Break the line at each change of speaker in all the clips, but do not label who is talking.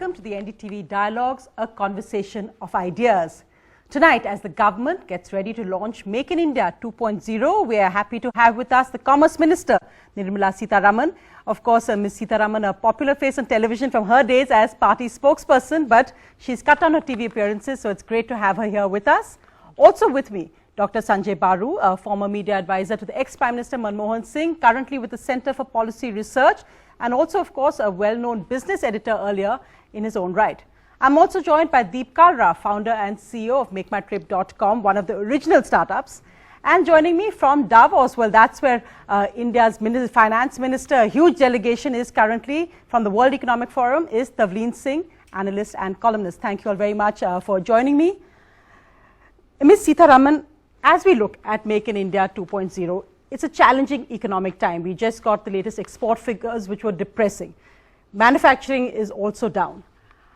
welcome to the NDTV Dialogues, a conversation of ideas. Tonight, as the government gets ready to launch Make in India 2.0, we are happy to have with us the Commerce Minister, Nirmala Sitharaman. Of course, Ms. Sitharaman, a popular face on television from her days as party spokesperson, but she's cut down her TV appearances, so it's great to have her here with us. Also with me, Dr. Sanjaya Baru, a former media advisor to the ex-Prime Minister Manmohan Singh, currently with the Centre for Policy Research, and also, of course, a well-known business editor earlier in his own right. I'm also joined by Kalra, founder and CEO of MakeMyTrip.com, one of the original startups. And joining me from Davos, well, that's where India's finance minister, a huge delegation is currently from the World Economic Forum, is Tavleen Singh, analyst and columnist. Thank you all very much for joining me. Ms. Sitharaman, as we look at Make in India 2.0, it's a challenging economic time. We just got the latest export figures, which were depressing. Manufacturing is also down.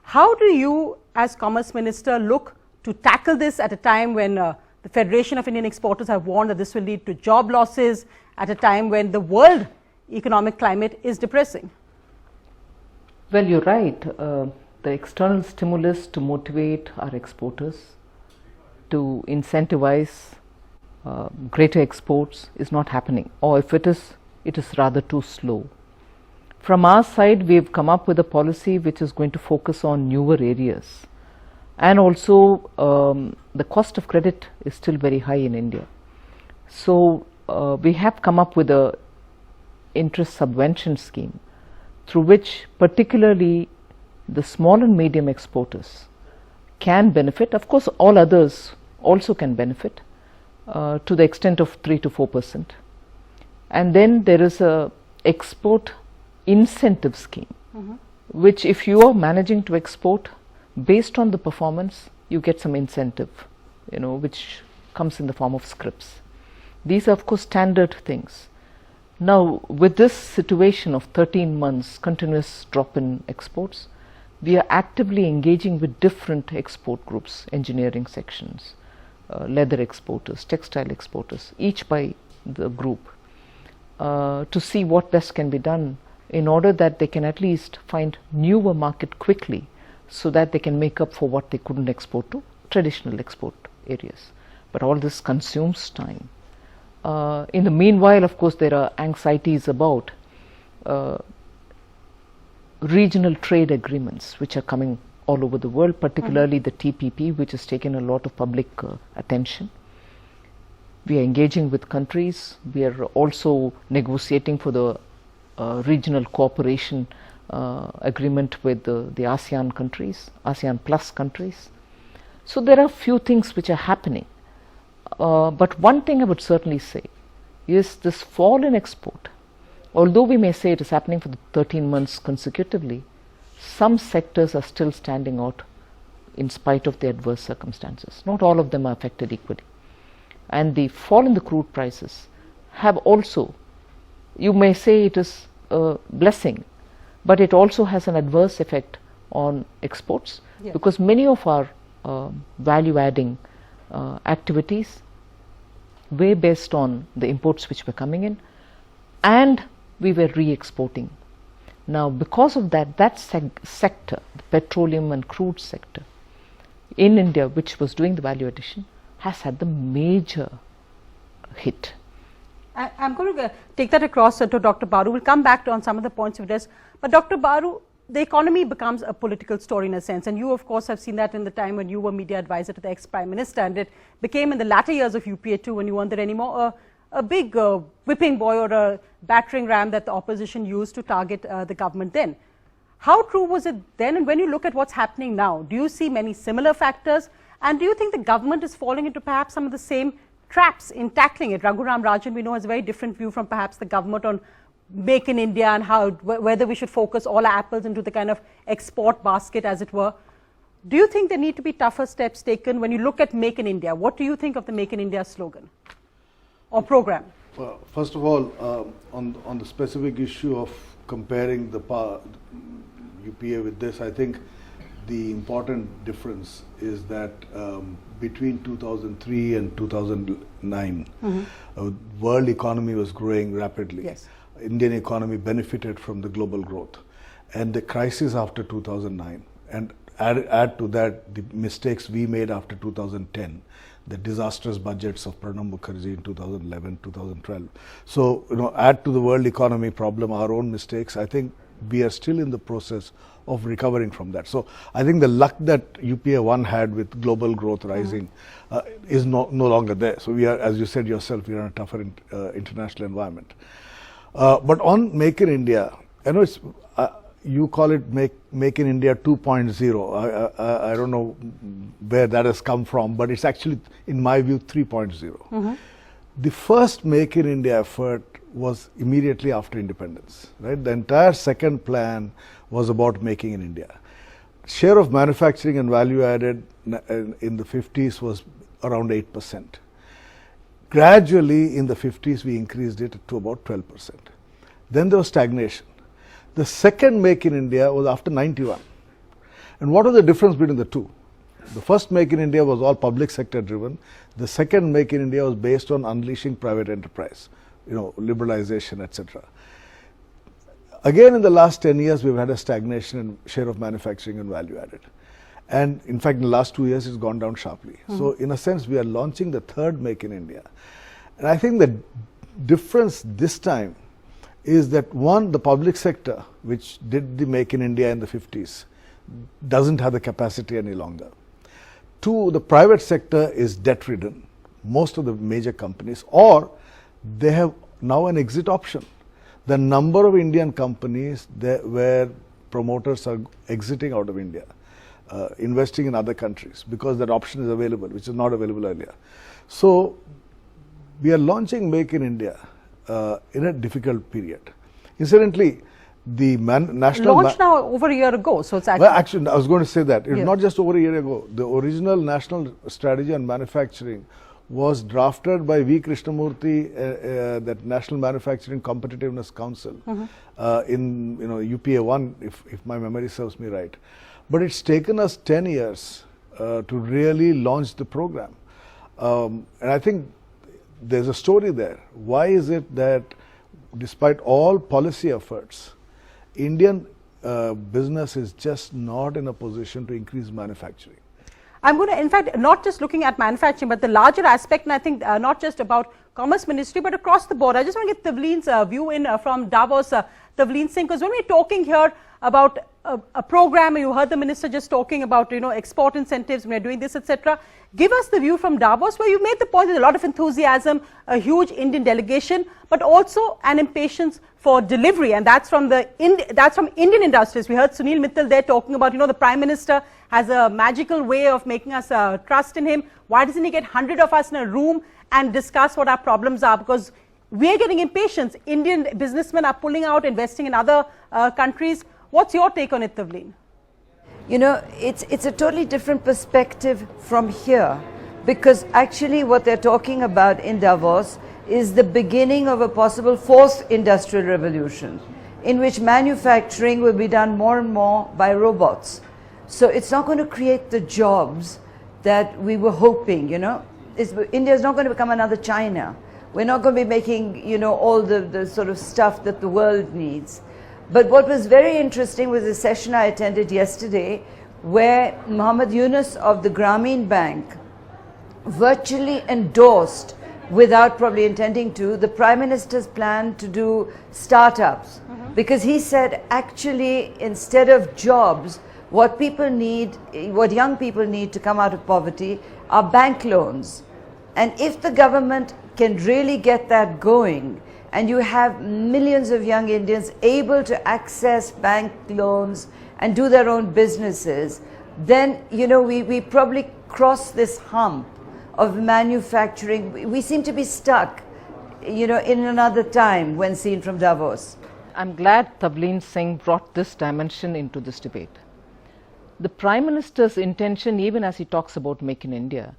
How do you, as Commerce Minister, look to tackle this at a time when the Federation of Indian Exporters have warned that this will lead to job losses, at a time when the world economic climate is depressing?
Well, you're right. The external stimulus to motivate our exporters, to incentivize greater exports is not happening, or if it is rather too slow. From our side, we've come up with a policy which is going to focus on newer areas, and also the cost of credit is still very high in India. So we have come up with a interest subvention scheme through which particularly the small and medium exporters can benefit. Of course, all others also can benefit to the extent of 3 to 4%. And then there is a export incentive scheme, which if you are managing to export, based on the performance, you get some incentive, which comes in the form of scrips. These are of course standard things. Now, with this situation of 13 months continuous drop in exports, we are actively engaging with different export groups, engineering sections, leather exporters, textile exporters, each by the group, to see what best can be done in order that they can at least find newer market quickly, so that they can make up for what they couldn't export to traditional export areas. But all this consumes time. In the meanwhile, of course, there are anxieties about regional trade agreements which are coming all over the world, particularly the TPP, which has taken a lot of public attention. We are engaging with countries. We are also negotiating for the regional cooperation agreement with the ASEAN countries, ASEAN plus countries. So there are few things which are happening. But one thing I would certainly say is this fall in export, although we may say it is happening for the 13 months consecutively, some sectors are still standing out in spite of the adverse circumstances. Not all of them are affected equally. And the fall in the crude prices have also, you may say it is a blessing, but it also has an adverse effect on exports, because many of our value-adding activities were based on the imports which were coming in, and we were re-exporting. Now, because of that sector, the petroleum and crude sector in India, which was doing the value addition, has had the major hit.
I'm going to take that across to Dr. Baru. We'll come back on some of the points you've addressed. But Dr. Baru, the economy becomes a political story in a sense, and you of course have seen that in the time when you were media advisor to the ex-Prime Minister, and it became in the latter years of UPA 2, when you weren't there anymore, a big whipping boy or a battering ram that the opposition used to target the government then. How true was it then, and when you look at what's happening now, do you see many similar factors, and do you think the government is falling into perhaps some of the same traps in tackling it? Raghuram Rajan, we know, has a very different view from perhaps the government on Make in India and whether we should focus all our apples into the kind of export basket, as it were. Do you think there need to be tougher steps taken when you look at Make in India? What do you think of the Make in India slogan or program?
Well, first of all, on the specific issue of comparing the UPA with this, I think the important difference is that between 2003 and 2009, world economy was growing rapidly.
Yes.
Indian economy benefited from the global growth. And the crisis after 2009 And add to that the mistakes we made after 2010, the disastrous budgets of Pranab Mukherjee in 2011, 2012. So, add to the world economy problem our own mistakes. I think we are still in the process of recovering from that. So, I think the luck that UPA 1 had with global growth rising is no longer there. So, we are, as you said yourself, we are in a tougher international environment. But on Make in India, I know it's, you call it Make in India 2.0. I don't know where that has come from, but it's actually, in my view, 3.0. The first Make in India effort was immediately after independence, right? The entire second plan was about making in India. Share of manufacturing and value added in the 50s was around 8%. Gradually in the 50s we increased it to about 12%. Then there was stagnation. The second Make in India was after 91. And what was the difference between the two? The first Make in India was all public sector driven. The second Make in India was based on unleashing private enterprise, liberalization, etc. Again, in the last 10 years, we've had a stagnation in share of manufacturing and value added. And in fact, in the last 2 years, it's gone down sharply. So in a sense, we are launching the third Make in India. And I think the difference this time is that, one, the public sector, which did the Make in India in the 50s, doesn't have the capacity any longer. Two, the private sector is debt-ridden, most of the major companies, or they have now an exit option. The number of Indian companies where promoters are exiting out of India, investing in other countries, because that option is available, which is not available earlier. So, we are launching Make in India in a difficult period. Incidentally, the national...
Launched now over a year ago, so it's actually...
Well, actually, I was going to say that. It's not just over a year ago. The original national strategy on manufacturing was drafted by V. Krishnamurthy, that National Manufacturing Competitiveness Council, in UPA 1, if my memory serves me right. But it's taken us 10 years to really launch the program. And I think there's a story there. Why is it that despite all policy efforts, Indian business is just not in a position to increase manufacturing?
I'm going to, in fact, not just looking at manufacturing, but the larger aspect, and I think not just about Commerce Ministry, but across the board. I just want to get Tavleen's view in from Davos, Tavleen Singh, because when we're talking here about a program, you heard the minister just talking about, export incentives, we're doing this, etc. Give us the view from Davos, where you made the point there's a lot of enthusiasm, a huge Indian delegation, but also an impatience for delivery, and that's from Indian industries. We heard Sunil Mittal there talking about, the Prime Minister has a magical way of making us trust in him. Why doesn't he get 100 of us in a room and discuss what our problems are? Because we're getting impatience. Indian businessmen are pulling out, investing in other countries. What's your take on it, Tavleen?
It's a totally different perspective from here, because actually what they're talking about in Davos is the beginning of a possible fourth industrial revolution, in which manufacturing will be done more and more by robots. So it's not going to create the jobs that we were hoping, India is not going to become another China. We're not going to be making, all the sort of stuff that the world needs. But what was very interesting was a session I attended yesterday, where Muhammad Yunus of the Grameen Bank virtually endorsed, without probably intending to, the Prime Minister's plan to do startups. Because he said, actually, instead of jobs, what young people need to come out of poverty are bank loans. And if the government can really get that going, and you have millions of young Indians able to access bank loans and do their own businesses, then, we probably cross this hump of manufacturing. We seem to be stuck, in another time when seen from Davos.
I'm glad Tavleen Singh brought this dimension into this debate. The Prime Minister's intention, even as he talks about Make in India,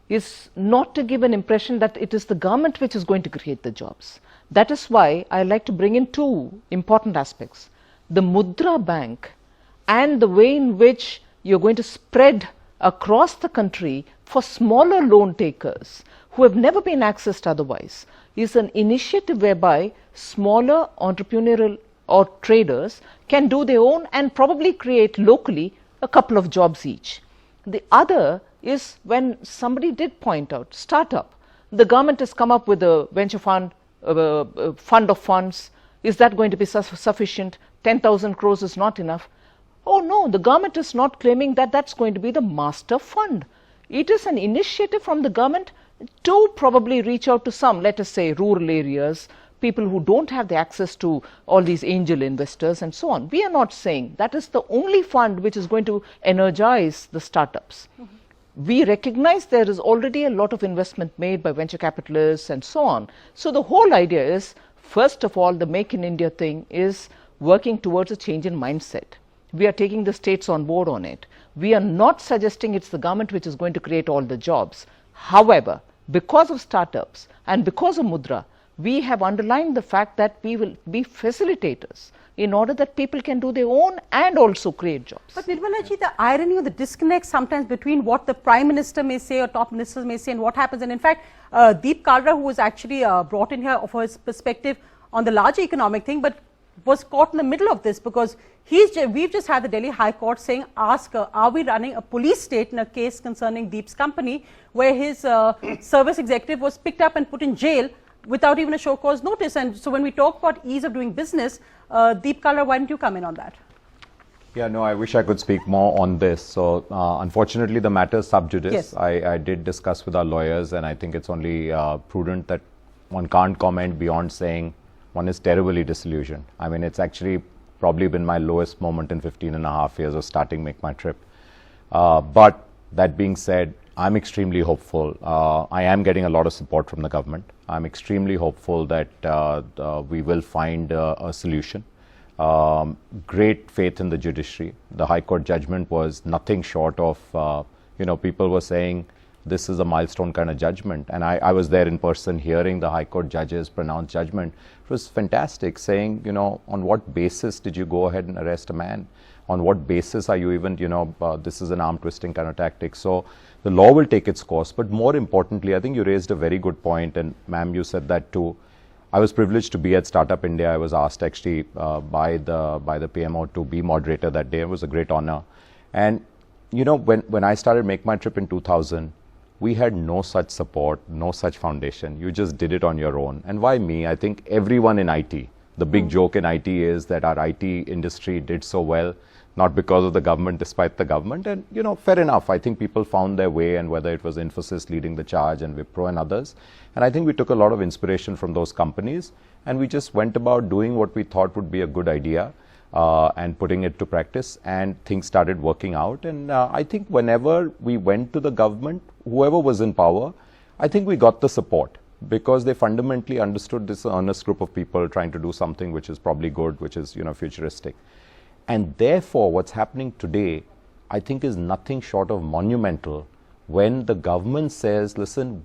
is not to give an impression that it is the government which is going to create the jobs. That is why I like to bring in two important aspects: the Mudra Bank and the way in which you're going to spread across the country for smaller loan takers who have never been accessed otherwise, is an initiative whereby smaller entrepreneurial or traders can do their own and probably create locally a couple of jobs each. The other is when somebody did point out, startup, the government has come up with a venture fund, fund of funds. Is that going to be sufficient? 10,000 crores is not enough. Oh no, the government is not claiming that that's going to be the master fund. It is an initiative from the government to probably reach out to some, let us say, rural areas, people who don't have the access to all these angel investors and so on. We are not saying that is the only fund which is going to energize the startups. We recognize there is already a lot of investment made by venture capitalists and so on. So the whole idea is, first of all, the Make in India thing is working towards a change in mindset. We are taking the states on board on it. We are not suggesting it's the government which is going to create all the jobs. However, because of startups and because of Mudra, we have underlined the fact that we will be facilitators in order that people can do their own and also create jobs.
But Nirmala ji, the irony or the disconnect sometimes between what the Prime Minister may say or top ministers may say and what happens, and in fact, Kalra, who was actually brought in here for his perspective on the larger economic thing, but was caught in the middle of this because we've just had the Delhi High Court saying, are we running a police state in a case concerning Deep's company where his service executive was picked up and put in jail without even a show cause notice. And so when we talk about ease of doing business, Kalra, why don't you come in on that?
Yeah, no, I wish I could speak more on this. So unfortunately, the matter is sub judice.
Yes.
I did discuss with our lawyers, and I think it's only prudent that one can't comment beyond saying one is terribly disillusioned. I mean, it's actually probably been my lowest moment in 15.5 years of starting Make My Trip. But that being said, I'm extremely hopeful. I am getting a lot of support from the government. I'm extremely hopeful that we will find a solution. Great faith in the judiciary. The High Court judgment was nothing short of, people were saying this is a milestone kind of judgment. And I was there in person hearing the High Court judges pronounce judgment. It was fantastic, saying, on what basis did you go ahead and arrest a man? On what basis are you even, this is an arm twisting kind of tactic. So the law will take its course. But more importantly, I think you raised a very good point, and ma'am, you said that too. I was privileged to be at Startup India. I was asked actually by the PMO to be moderator that day. It was a great honor. And when I started Make My Trip in 2000, we had no such support, no such foundation. You just did it on your own. And why me? I think everyone in IT, the big joke in IT is that our IT industry did so well, not because of the government, despite the government. And, fair enough. I think people found their way, and whether it was Infosys leading the charge and Wipro and others. And I think we took a lot of inspiration from those companies, and we just went about doing what we thought would be a good idea and putting it to practice, and things started working out. And I think whenever we went to the government, whoever was in power, I think we got the support, because they fundamentally understood this earnest group of people trying to do something which is probably good, which is, futuristic. And therefore, what's happening today, I think, is nothing short of monumental when the government says, listen,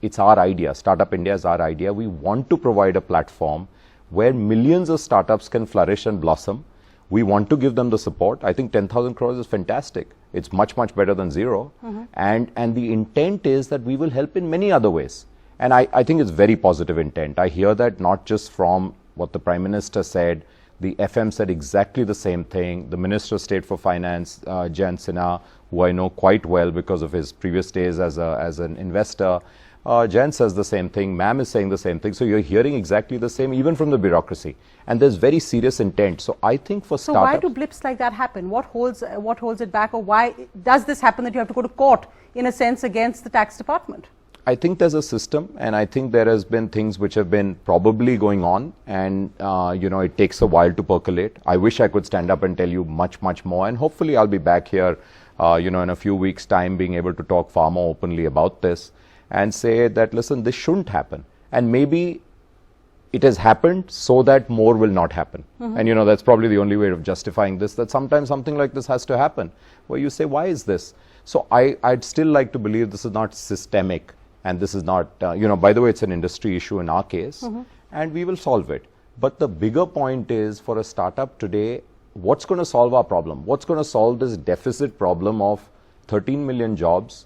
it's our idea, Startup India is our idea, we want to provide a platform where millions of startups can flourish and blossom. We want to give them the support. I think 10,000 crores is fantastic. It's much, much better than zero. And the intent is that we will help in many other ways. And I think it's very positive intent. I hear that not just from what the Prime Minister said, the FM said exactly the same thing. The Minister of State for Finance, Jayant Sinha, who I know quite well because of his previous days as an investor, Jayant says the same thing, ma'am is saying the same thing. So you're hearing exactly the same, even from the bureaucracy. And there's very serious intent. So I think for startups...
So why do blips like that happen? What holds it back, or why does this happen that you have to go to court, in a sense, against the tax department?
I think there's a system, and I think there has been things which have been probably going on, and it takes a while to percolate. I wish I could stand up and tell you much, much more, and hopefully I'll be back here, in a few weeks' time, being able to talk far more openly about this and say that, listen, this shouldn't happen, and maybe it has happened so that more will not happen. And that's probably the only way of justifying this, that sometimes something like this has to happen, where you say, why is this? So I'd still like to believe this is not systemic. And this is not, by the way, it's an industry issue in our case, and we will solve it. But the bigger point is, for a startup today, what's going to solve our problem? What's going to solve this deficit problem of 13 million jobs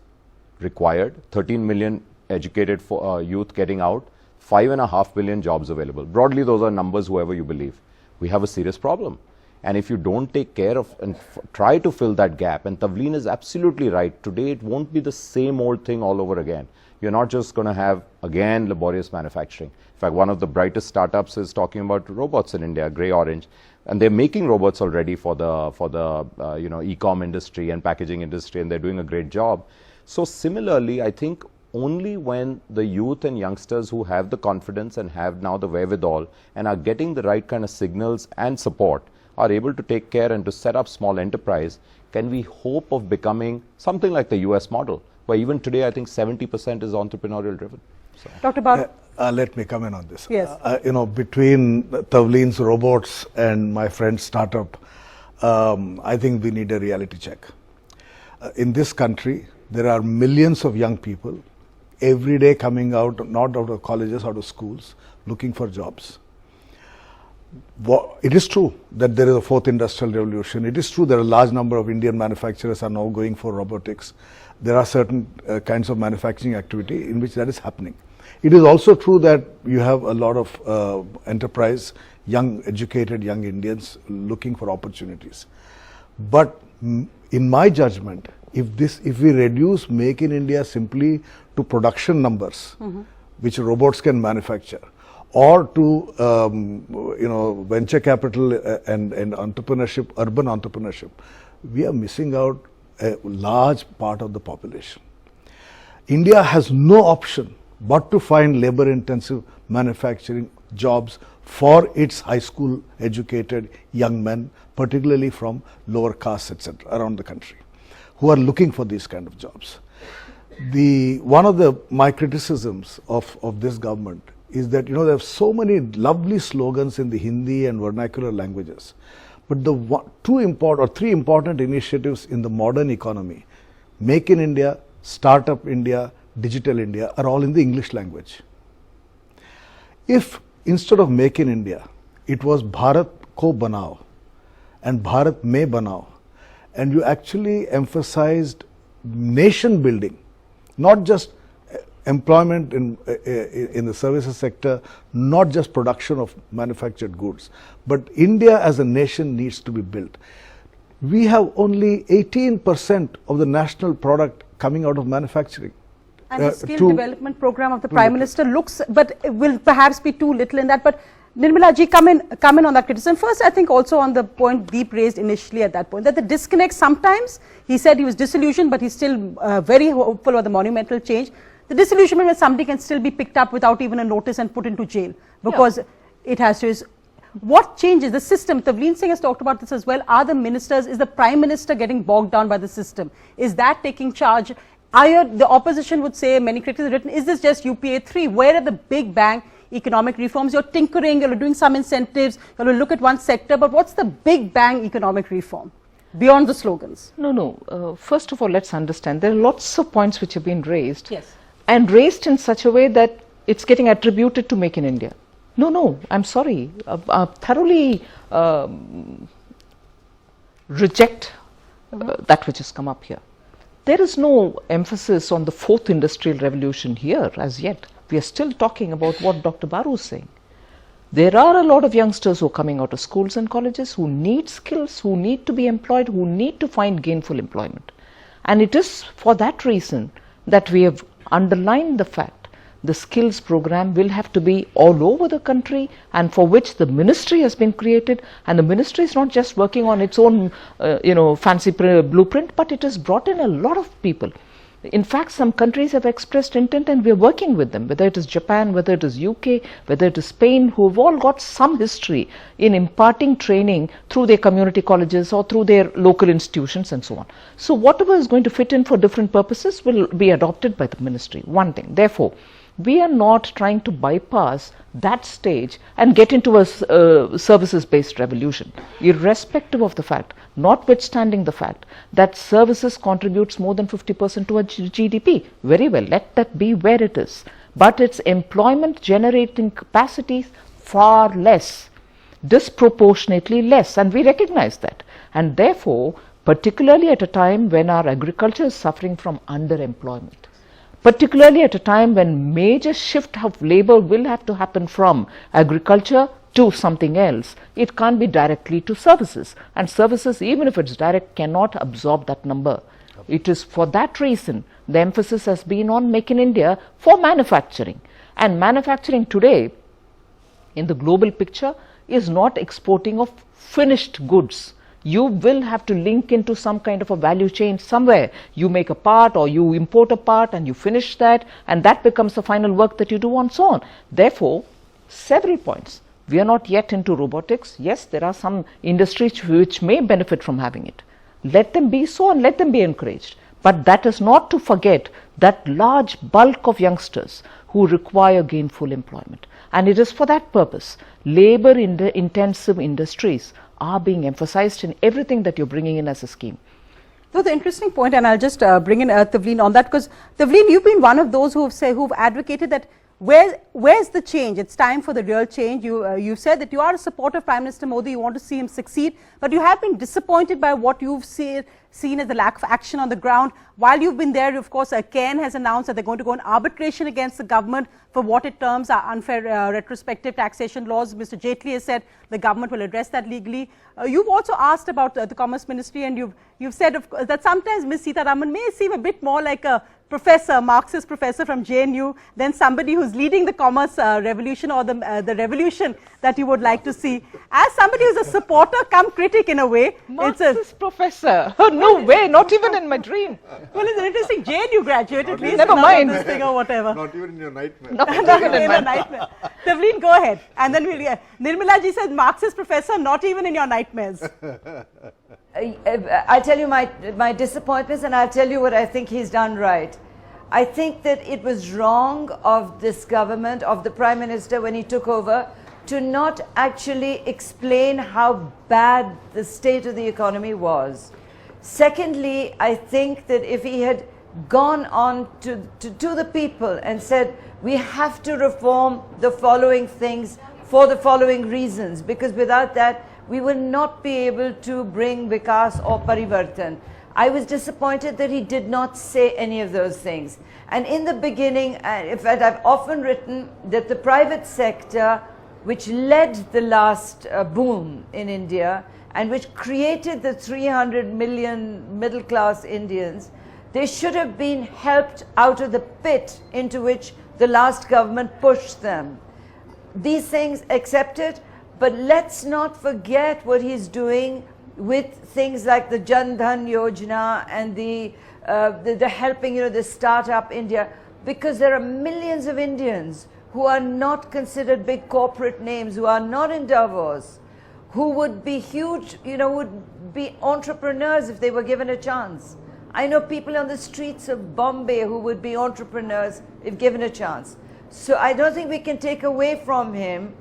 required, 13 million educated youth getting out, 5.5 billion jobs available? Broadly, those are numbers, whoever you believe. We have a serious problem. And if you don't take care of and try to fill that gap, and Tavleen is absolutely right, today it won't be the same old thing all over again. You're not just going to have, again, laborious manufacturing. In fact, one of the brightest startups is talking about robots in India, Grey Orange, and they're making robots already for the e-com industry and packaging industry, and they're doing a great job. So similarly, I think only when the youth and youngsters who have the confidence and have now the wherewithal and are getting the right kind of signals and support are able to take care and to set up small enterprise, can we hope of becoming something like the US model, where even today I think 70% is entrepreneurial driven. So.
Dr. Baru?
Let me comment on this.
Yes.
Between Tavleen's robots and my friend's startup, I think we need a reality check. In this country, there are millions of young people every day coming out, not out of colleges, out of schools, looking for jobs. It is true that there is a fourth industrial revolution. It is true that a large number of Indian manufacturers are now going for robotics. There are certain kinds of manufacturing activity in which that is happening. It is also true that you have a lot of enterprise, young, educated young Indians looking for opportunities. But in my judgment, if we reduce Make in India simply to production numbers, which robots can manufacture, or to venture capital and entrepreneurship, urban entrepreneurship, we are missing out a large part of the population. India has no option but to find labor-intensive manufacturing jobs for its high school educated young men, particularly from lower castes, etc., around the country, who are looking for these kind of jobs. One of my criticisms of this government is that there are so many lovely slogans in the Hindi and vernacular languages, but the three important initiatives in the modern economy, Make in India, Startup India, Digital India, are all in the English language. If instead of Make in India, it was Bharat ko banao and Bharat mein banao, and you actually emphasized nation building, not just employment in the services sector, not just production of manufactured goods, but India as a nation needs to be built. We have only 18% of the national product coming out of manufacturing.
And the skill development program of the Prime Minister looks, but will perhaps be too little in that. But Nirmala ji, come in on that criticism. First, I think also on the point Deep raised initially at that point, that the disconnect sometimes, he said he was disillusioned, but he's still very hopeful of the monumental change. The disillusionment when somebody can still be picked up without even a notice and put into jail, because it has to. What changes the system? Tavleen Singh has talked about this as well. Are the ministers, is the Prime Minister getting bogged down by the system? Is that taking charge? The opposition would say, many critics have written, is this just UPA 3? Where are the big bang economic reforms? You're tinkering, you're doing some incentives, you're look at one sector, but what's the big bang economic reform beyond the slogans?
No. First of all, let's understand there are lots of points which have been raised,
yes,
and raised in such a way that it's getting attributed to Make in India. No, I'm sorry. Thoroughly reject that which has come up here. There is no emphasis on the fourth industrial revolution here as yet. We are still talking about what Dr. Baru is saying. There are a lot of youngsters who are coming out of schools and colleges who need skills, who need to be employed, who need to find gainful employment. And it is for that reason that we have underlined the fact the skills program will have to be all over the country, and for which the ministry has been created, and the ministry is not just working on its own fancy blueprint, but it has brought in a lot of people. In fact, some countries have expressed intent and we are working with them, whether it is Japan, whether it is UK, whether it is Spain, who have all got some history in imparting training through their community colleges or through their local institutions and so on. So whatever is going to fit in for different purposes will be adopted by the ministry. One thing. Therefore, we are not trying to bypass that stage and get into a services-based revolution, irrespective of the fact, notwithstanding the fact that services contributes more than 50% to our GDP. Very well, let that be where it is. But its employment generating capacity far less, disproportionately less, and we recognize that. And therefore, particularly at a time when our agriculture is suffering from underemployment, particularly at a time when major shift of labor will have to happen from agriculture to something else, it can't be directly to services. And services, even if it's direct, cannot absorb that number. It is for that reason the emphasis has been on Make in India for manufacturing. And manufacturing today, in the global picture, is not exporting of finished goods. You will have to link into some kind of a value chain somewhere. You make a part or you import a part and you finish that, and that becomes the final work that you do, and so on. Therefore, several points. We are not yet into robotics. Yes, there are some industries which may benefit from having it. Let them be so and let them be encouraged. But that is not to forget that large bulk of youngsters who require gainful employment. And it is for that purpose. Labor intensive industries are being emphasized in everything that you're bringing in as a scheme.
So the interesting point, and I'll just bring in Tavleen on that, because Tavleen, you've been one of those who've advocated that where's the change? It's time for the real change. You've said that you are a supporter of Prime Minister Modi, you want to see him succeed, but you have been disappointed by what you've seen as the lack of action on the ground. While you've been there, of course, Cairn has announced that they're going to go in arbitration against the government for what it terms are unfair retrospective taxation laws. Mr. Jaitley has said the government will address that legally. You've also asked about the Commerce Ministry, and you've said that sometimes Ms. Sitharaman may seem a bit more like a professor, Marxist professor from JNU, than somebody who's leading the commerce revolution, or the revolution that you would like to see. As somebody who's a supporter come critic in a way.
Marxist professor? No way, not even in my dream.
Well, it's an interesting JNU graduate at least.
Never mind.
This thing or whatever.
Not even in your nightmare.
Not even in my
nightmare. Tavleen, go ahead. And then Nirmala ji says Marxist professor, not even in your nightmares.
I'll tell you my disappointments, and I'll tell you what I think he's done right. I think that it was wrong of this government, of the Prime Minister when he took over, to not actually explain how bad the state of the economy was. Secondly, I think that if he had gone on to the people and said, we have to reform the following things for the following reasons, because without that, we will not be able to bring Vikas or Parivartan. I was disappointed that he did not say any of those things. And in the beginning, in fact, I've often written that the private sector, which led the last boom in India and which created the 300 million middle-class Indians, they should have been helped out of the pit into which the last government pushed them. These things accepted, but let's not forget what he's doing with things like the Jan Dhan Yojana and the helping, the startup India, because there are millions of Indians who are not considered big corporate names, who are not in Davos, who would be huge, would be entrepreneurs if they were given a chance. I know people on the streets of Bombay who would be entrepreneurs if given a chance. So I don't think we can take away from him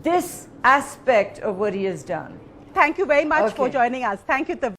this aspect of what he has done.
Thank you very much for joining us. Thank you, Tavleen.